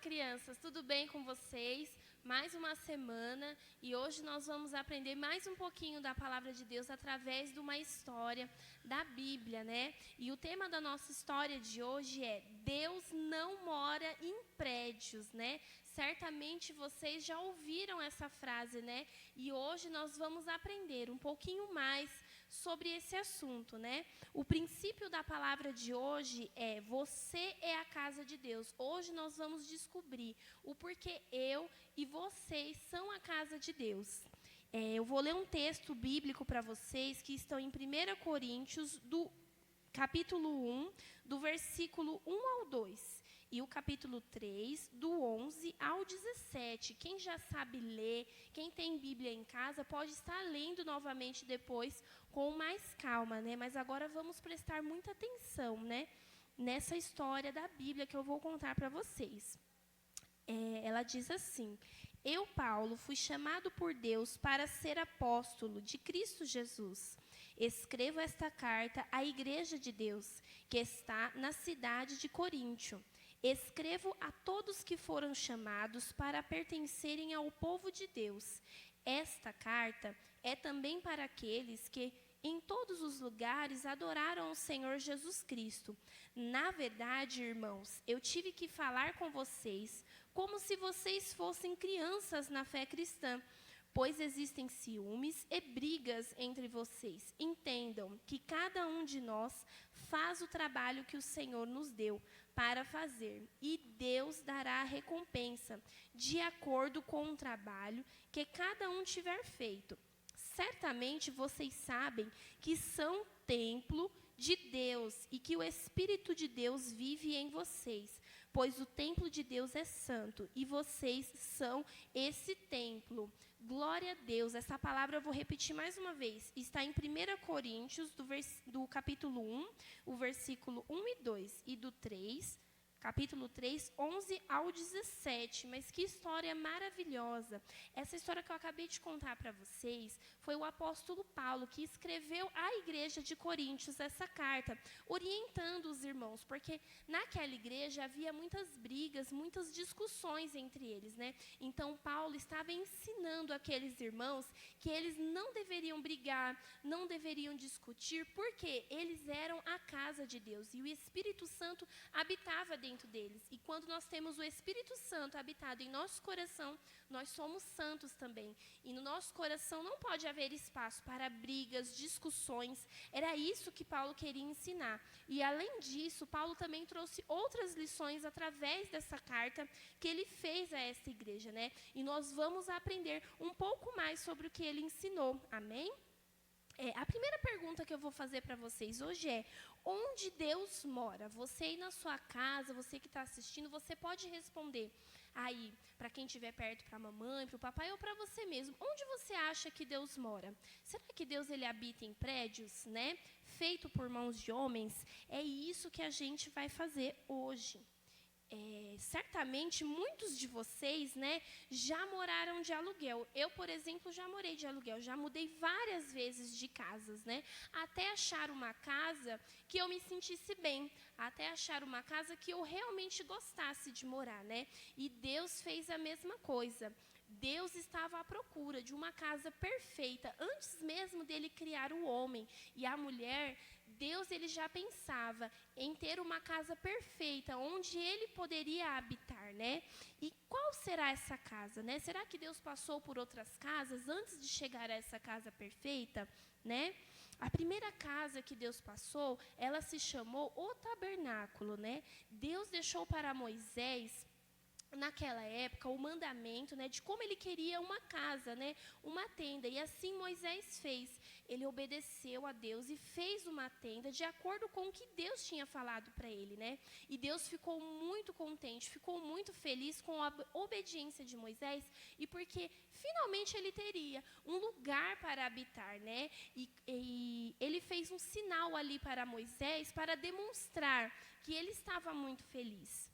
crianças, tudo bem com vocês? Mais uma semana e hoje nós vamos aprender mais um pouquinho da palavra de Deus através de uma história da Bíblia, né? E o tema da nossa história de hoje é Deus não mora em prédios, né? Certamente vocês já ouviram essa frase, né? E hoje nós vamos aprender um pouquinho mais sobre esse assunto, né? O princípio da palavra de hoje é você é a casa de Deus. Hoje nós vamos descobrir o porquê eu e vocês são a casa de Deus. Eu vou ler um texto bíblico para vocês que estão em 1 Coríntios, do capítulo 1, do versículo 1 ao 2. E o capítulo 3, do 11 ao 17. Quem já sabe ler, quem tem Bíblia em casa, pode estar lendo novamente depois com mais calma, né? Mas agora vamos prestar muita atenção, né? Nessa história da Bíblia que eu vou contar para vocês. Ela diz assim: Eu, Paulo, fui chamado por Deus para ser apóstolo de Cristo Jesus. Escrevo esta carta à igreja de Deus, que está na cidade de Coríntio. Escrevo a todos que foram chamados para pertencerem ao povo de Deus. Esta carta é também para aqueles que em todos os lugares adoraram o Senhor Jesus Cristo. Na verdade, irmãos, eu tive que falar com vocês como se vocês fossem crianças na fé cristã, pois existem ciúmes e brigas entre vocês. Entendam que cada um de nós faz o trabalho que o Senhor nos deu para fazer, e Deus dará a recompensa de acordo com o trabalho que cada um tiver feito. Certamente vocês sabem que são templo de Deus e que o Espírito de Deus vive em vocês, pois o templo de Deus é santo e vocês são esse templo. Glória a Deus. Essa palavra eu vou repetir mais uma vez. Está em 1 Coríntios, do capítulo 1, o versículo 1 e 2, e do 3, capítulo 3, 11 ao 17. Mas que história maravilhosa. Essa história que eu acabei de contar para vocês foi o apóstolo Paulo que escreveu à igreja de Coríntios essa carta, orientando os irmãos, porque naquela igreja havia muitas brigas, muitas discussões entre eles, né? Então, Paulo estava ensinando aqueles irmãos que eles não deveriam brigar, não deveriam discutir, porque eles eram a casa de Deus e o Espírito Santo habitava dentro deles. E quando nós temos o Espírito Santo habitado em nosso coração, nós somos santos também. E no nosso coração não pode haver espaço para brigas, discussões. Era isso que Paulo queria ensinar. E além disso, Paulo também trouxe outras lições através dessa carta que ele fez a esta igreja, né? E nós vamos aprender um pouco mais sobre o que ele ensinou. Amém? A primeira pergunta que eu vou fazer para vocês hoje é: onde Deus mora? Você aí na sua casa, você que está assistindo, você pode responder aí, para quem estiver perto, para a mamãe, para o papai ou para você mesmo. Onde você acha que Deus mora? Será que Deus ele habita em prédios, né? Feito por mãos de homens? É isso que a gente vai fazer hoje. Certamente muitos de vocês, né, já moraram de aluguel. Eu, por exemplo, já morei de aluguel, já mudei várias vezes de casas, né, até achar uma casa que eu me sentisse bem, até achar uma casa que eu realmente gostasse de morar, né? E Deus fez a mesma coisa. Deus estava à procura de uma casa perfeita. Antes mesmo dele criar o homem e a mulher, Deus ele já pensava em ter uma casa perfeita, onde ele poderia habitar, né? E qual será essa casa, né? Será que Deus passou por outras casas antes de chegar a essa casa perfeita, né? A primeira casa que Deus passou, ela se chamou o tabernáculo, né? Deus deixou para Moisés, naquela época, o mandamento, né, de como ele queria uma casa, né, uma tenda. E assim Moisés fez. Ele obedeceu a Deus e fez uma tenda de acordo com o que Deus tinha falado para ele, né? E Deus ficou muito contente, ficou muito feliz com a obediência de Moisés e porque finalmente ele teria um lugar para habitar, né? E ele fez um sinal ali para Moisés para demonstrar que ele estava muito feliz.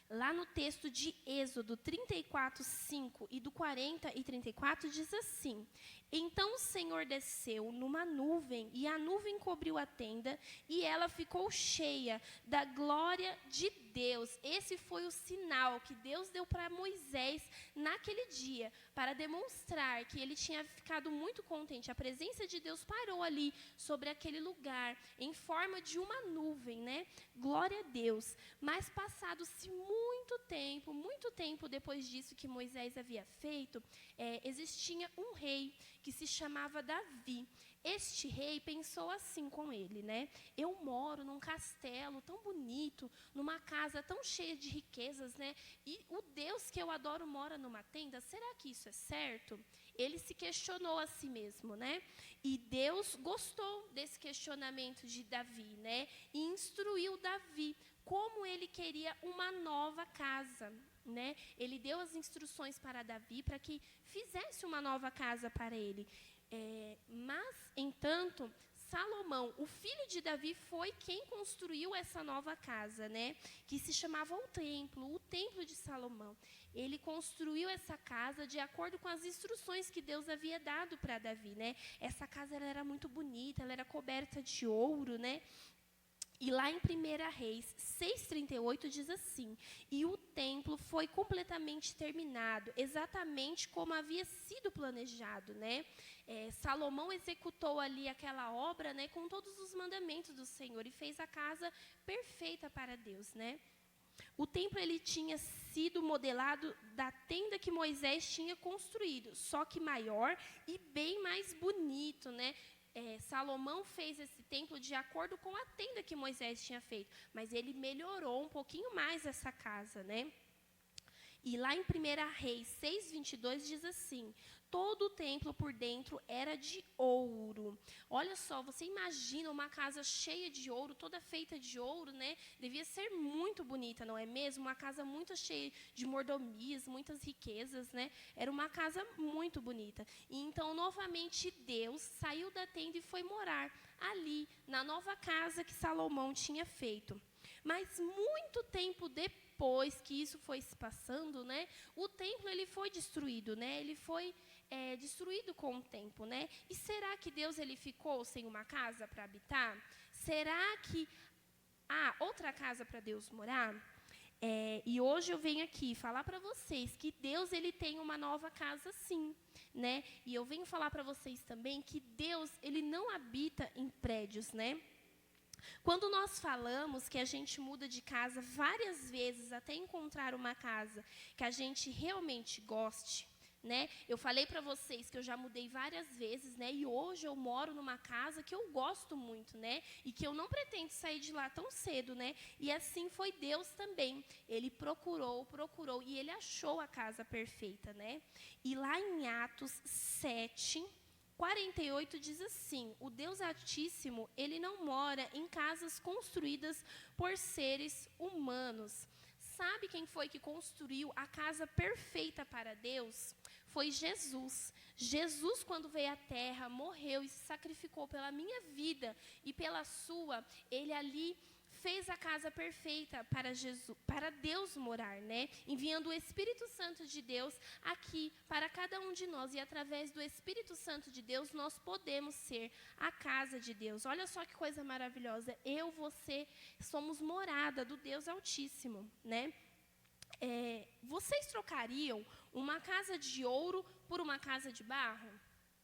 Lá no texto de Êxodo 34, 5 e do 40 e 34, diz assim: Então o Senhor desceu numa nuvem, e a nuvem cobriu a tenda, e ela ficou cheia da glória de Deus, esse foi o sinal que Deus deu para Moisés naquele dia, para demonstrar que ele tinha ficado muito contente. A presença de Deus parou ali sobre aquele lugar, em forma de uma nuvem, né? Glória a Deus. Mas passado-se muito tempo depois disso que Moisés havia feito, existia um rei que se chamava Davi. Este rei pensou assim com ele, né? Eu moro num castelo tão bonito, numa casa tão cheia de riquezas, né? E o Deus que eu adoro mora numa tenda, será que isso é certo? Ele se questionou a si mesmo, né? E Deus gostou desse questionamento de Davi, né? E instruiu Davi como ele queria uma nova casa, né? Ele deu as instruções para Davi para que fizesse uma nova casa para ele. Mas, entanto, Salomão, o filho de Davi, foi quem construiu essa nova casa, né? Que se chamava o templo de Salomão. Ele construiu essa casa de acordo com as instruções que Deus havia dado para Davi, né? Essa casa ela era muito bonita, ela era coberta de ouro, né? E lá em 1 Reis 6,38 diz assim: e o templo foi completamente terminado, exatamente como havia sido planejado, né? Salomão executou ali aquela obra, né, com todos os mandamentos do Senhor e fez a casa perfeita para Deus, né? O templo ele tinha sido modelado da tenda que Moisés tinha construído, só que maior e bem mais bonito, né? Salomão fez esse templo de acordo com a tenda que Moisés tinha feito, mas ele melhorou um pouquinho mais essa casa, né? E lá em 1 Reis 6,22 diz assim: todo o templo por dentro era de ouro. Olha só, você imagina uma casa cheia de ouro, toda feita de ouro, né? Devia ser muito bonita, não é mesmo? Uma casa muito cheia de mordomias, muitas riquezas, né? Era uma casa muito bonita. E então, novamente, Deus saiu da tenda e foi morar ali, na nova casa que Salomão tinha feito. Mas muito tempo depois que isso foi se passando, né, o templo ele foi destruído, né, ele foi destruído com o tempo, né? E será que Deus ele ficou sem uma casa para habitar? Será que há outra casa para Deus morar? E hoje eu venho aqui falar para vocês que Deus ele tem uma nova casa sim, né? E eu venho falar para vocês também que Deus ele não habita em prédios, né? Quando nós falamos que a gente muda de casa várias vezes até encontrar uma casa que a gente realmente goste, né? Eu falei para vocês que eu já mudei várias vezes, né? E hoje eu moro numa casa que eu gosto muito, né? E que eu não pretendo sair de lá tão cedo, né? E assim foi Deus também. Ele procurou e ele achou a casa perfeita, né? E lá em Atos 7:48 diz assim: o Deus Altíssimo, ele não mora em casas construídas por seres humanos. Sabe quem foi que construiu a casa perfeita para Deus? Foi Jesus. Jesus, quando veio à terra, morreu e se sacrificou pela minha vida e pela sua. Ele ali fez a casa perfeita para Deus morar, né? Enviando o Espírito Santo de Deus aqui para cada um de nós. E através do Espírito Santo de Deus, nós podemos ser a casa de Deus. Olha só que coisa maravilhosa. Eu, você, somos morada do Deus Altíssimo, né? Vocês trocariam uma casa de ouro por uma casa de barro?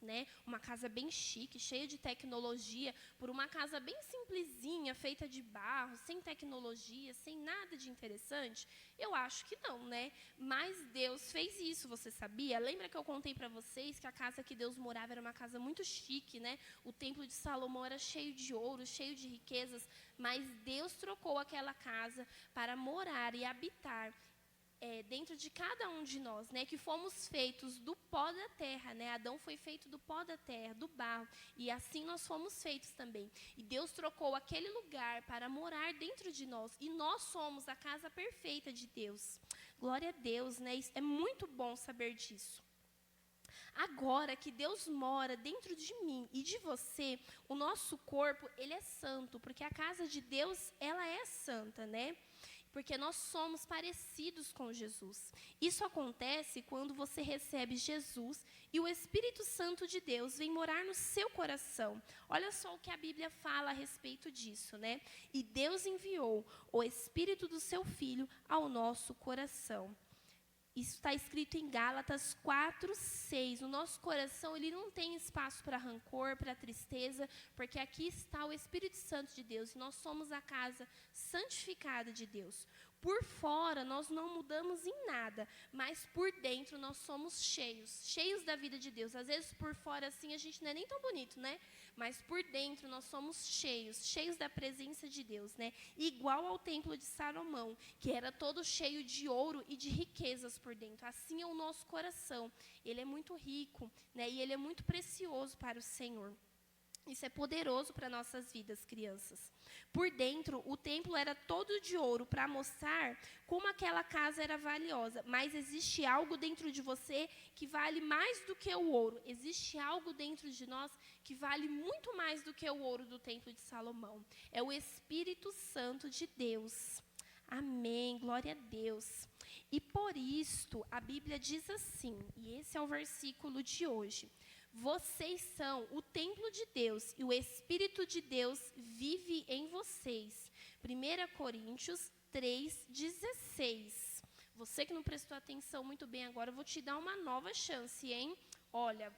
Né? Uma casa bem chique, cheia de tecnologia, por uma casa bem simplesinha, feita de barro, sem tecnologia, sem nada de interessante? Eu acho que não, né? Mas Deus fez isso, você sabia? Lembra que eu contei para vocês que a casa que Deus morava era uma casa muito chique, né? O templo de Salomão era cheio de ouro, cheio de riquezas, mas Deus trocou aquela casa para morar e habitar dentro de cada um de nós, né, que fomos feitos do pó da terra, né? Adão foi feito do pó da terra, do barro, e assim nós fomos feitos também. E Deus trocou aquele lugar para morar dentro de nós, e nós somos a casa perfeita de Deus. Glória a Deus, né? Isso é muito bom saber disso. Agora que Deus mora dentro de mim e de você, o nosso corpo, ele é santo, porque a casa de Deus, ela é santa, né? Porque nós somos parecidos com Jesus. Isso acontece quando você recebe Jesus e o Espírito Santo de Deus vem morar no seu coração. Olha só o que a Bíblia fala a respeito disso, né? E Deus enviou o Espírito do seu Filho ao nosso coração. Isso está escrito em Gálatas 4:6. O nosso coração, ele não tem espaço para rancor, para tristeza, porque aqui está o Espírito Santo de Deus, e nós somos a casa santificada de Deus. Por fora, nós não mudamos em nada, mas por dentro nós somos cheios da vida de Deus. Às vezes, por fora, assim, a gente não é nem tão bonito, né? Mas por dentro nós somos cheios da presença de Deus, né? Igual ao templo de Salomão, que era todo cheio de ouro e de riquezas por dentro. Assim é o nosso coração. Ele é muito rico, né? E ele é muito precioso para o Senhor. Isso é poderoso para nossas vidas, crianças. Por dentro, o templo era todo de ouro para mostrar como aquela casa era valiosa. Mas existe algo dentro de você que vale mais do que o ouro. Existe algo dentro de nós que vale muito mais do que o ouro do templo de Salomão. É o Espírito Santo de Deus. Amém, glória a Deus. E por isto, a Bíblia diz assim, e esse é o versículo de hoje: vocês são o templo de Deus e o Espírito de Deus vive em vocês. 1 Coríntios 3:16. Você que não prestou atenção muito bem agora, eu vou te dar uma nova chance, hein? Olha,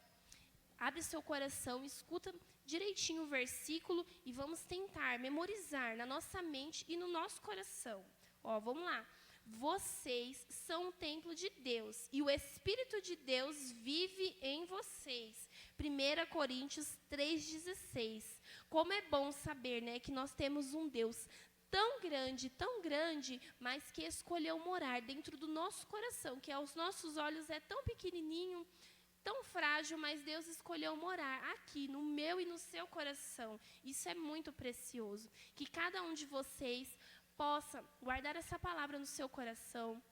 abre seu coração, escuta direitinho o versículo e vamos tentar memorizar na nossa mente e no nosso coração. Ó, vamos lá. Vocês são o templo de Deus e o Espírito de Deus vive em vocês. 1 Coríntios 3:16. Como é bom saber, né, que nós temos um Deus tão grande, mas que escolheu morar dentro do nosso coração, que aos nossos olhos é tão pequenininho, tão frágil, mas Deus escolheu morar aqui, no meu e no seu coração. Isso é muito precioso. Que cada um de vocês possa guardar essa palavra no seu coração,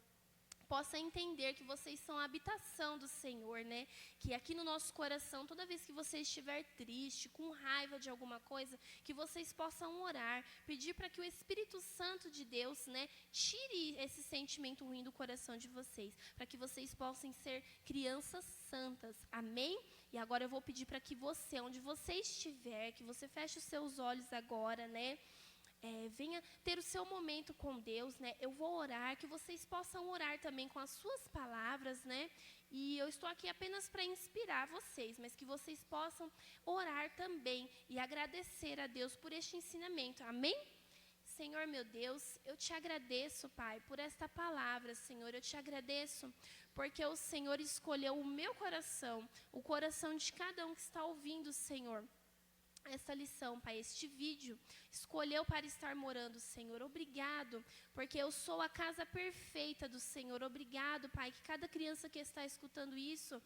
possa entender que vocês são a habitação do Senhor, né? Que aqui no nosso coração, toda vez que você estiver triste, com raiva de alguma coisa, que vocês possam orar, pedir para que o Espírito Santo de Deus, né, tire esse sentimento ruim do coração de vocês, para que vocês possam ser crianças santas. Amém? E agora eu vou pedir para que você, onde você estiver, que você feche os seus olhos agora, né? Venha ter o seu momento com Deus, né? Eu vou orar, que vocês possam orar também com as suas palavras, né? E eu estou aqui apenas para inspirar vocês, mas que vocês possam orar também e agradecer a Deus por este ensinamento. Amém? Senhor, meu Deus, eu te agradeço, Pai, por esta palavra, Senhor. Eu te agradeço porque o Senhor escolheu o meu coração, o coração de cada um que está ouvindo, Senhor, essa lição, Pai, este vídeo, escolheu para estar morando, Senhor. Obrigado, porque eu sou a casa perfeita do Senhor. Obrigado, Pai, que cada criança que está escutando isso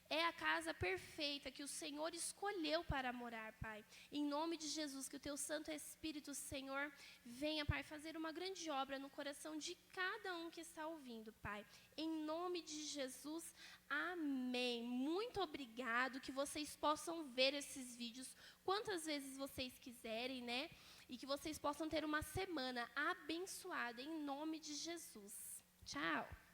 é a casa perfeita que o Senhor escolheu para morar, Pai. Em nome de Jesus, que o Teu Santo Espírito, Senhor, venha, Pai, fazer uma grande obra no coração de cada um que está ouvindo, Pai. Em nome de Jesus, amém. Muito obrigado, que vocês possam ver esses vídeos quantas vezes vocês quiserem, né? E que vocês possam ter uma semana abençoada, em nome de Jesus. Tchau!